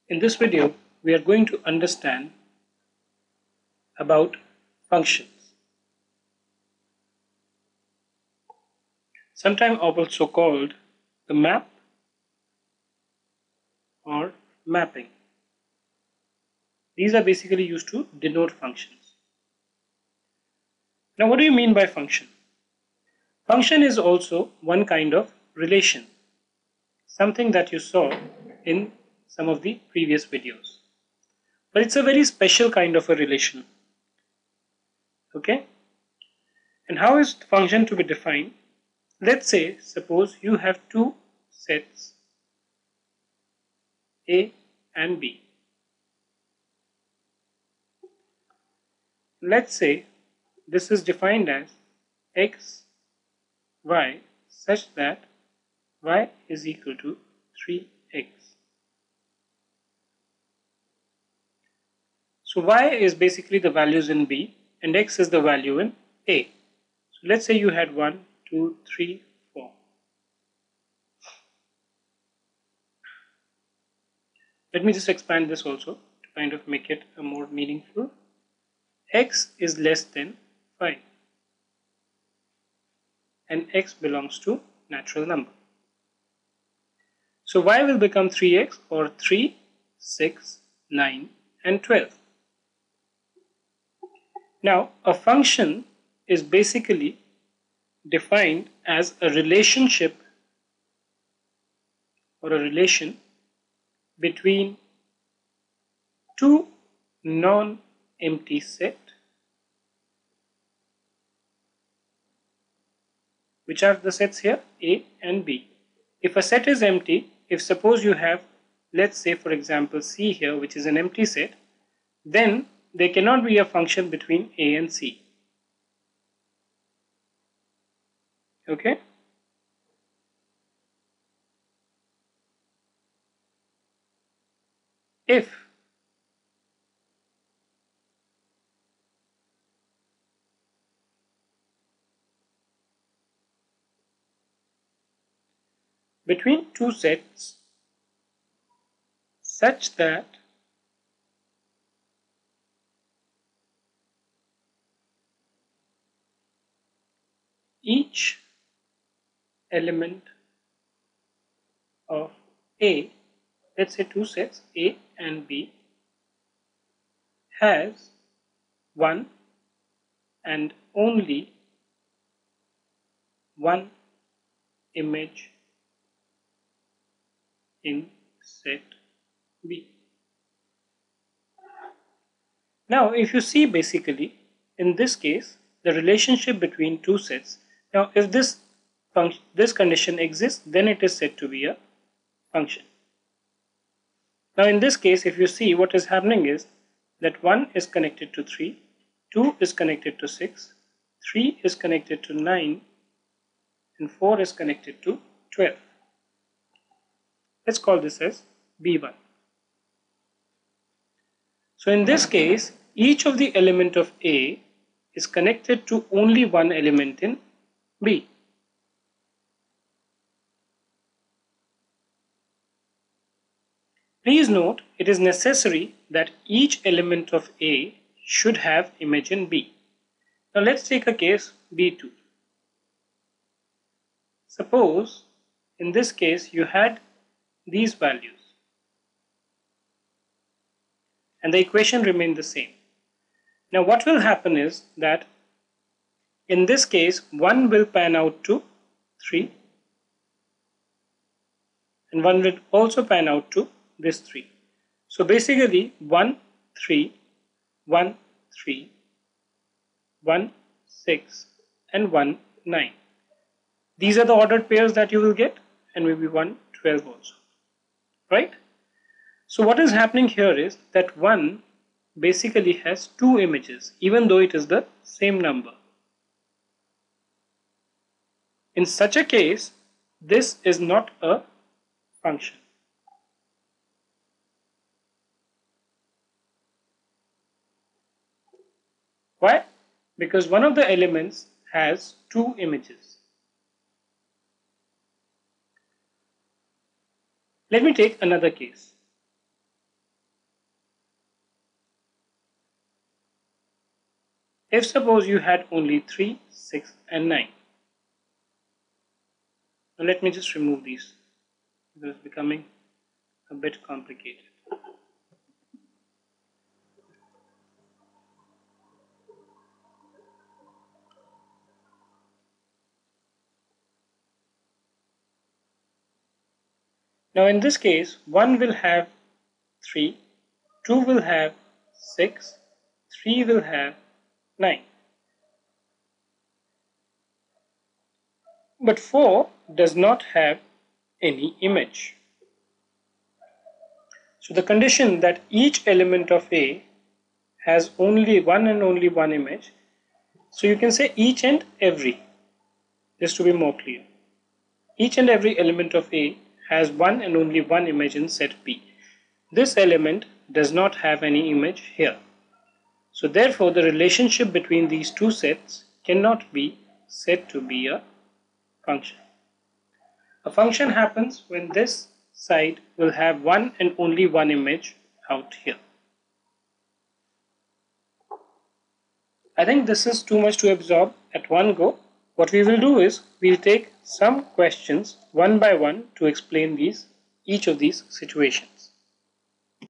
In this video, we are going to understand about functions. Sometimes also called the map or mapping. These are basically used to denote functions. Now, what do you mean by function? Function is also one kind of relation, something that you saw in some of the previous videos. But it's a very special kind of a relation. Okay? And how is the function to be defined? Let's say, suppose you have two sets A and B. Let's say this is defined as x, y such that y is equal to 3x. So y is basically the values in B and x is the value in A. So let's say you had 1, 2, 3, 4. Let me just expand this also to kind of make it a more meaningful. X is less than 5 and x belongs to natural number. So y will become 3x or 3, 6, 9 and 12. Now a function is basically defined as a relationship or a relation between two non-empty set, which are the sets here A and B. If a set is empty, if suppose you have, let's say for example C here, which is an empty set, then there cannot be a function between A and C. Okay? If between two sets such that each element of A, let's say two sets A and B, has one and only one image in set B. Now if you see basically in this case the relationship between two sets, now if this condition exists, then it is said to be a function. Now in this case, if you see, what is happening is that 1 is connected to 3, 2 is connected to 6, 3 is connected to 9 and 4 is connected to 12. Let's call this as B1. So in this case, each of the element of A is connected to only one element in B. Please note, it is necessary that each element of A should have image in B. Now let's take a case B2. Suppose in this case you had these values and the equation remained the same. Now what will happen is that in this case 1 will pan out to 3 and 1 will also pan out to this 3. So basically 1, 3, 1, 3, 1, 6 and 1, 9. These are the ordered pairs that you will get, and maybe 1, 12 also. Right? So what is happening here is that 1 basically has two images even though it is the same number. In such a case, this is not a function. Why? Because one of the elements has two images. Let me take another case. If suppose you had only 3, 6 and 9. Now let me just remove these because it's becoming a bit complicated. Now in this case, 1 will have 3, 2 will have 6, 3 will have 9. But 4 does not have any image. So the condition that each element of A has only one and only one image, so you can say each and every, just to be more clear. Each and every element of A has one and only one image in set P. This element does not have any image here. So therefore the relationship between these two sets cannot be said to be a function. A function happens when this side will have one and only one image out here. I think this is too much to absorb at one go. What we will do is we'll take some questions one by one to explain each of these situations.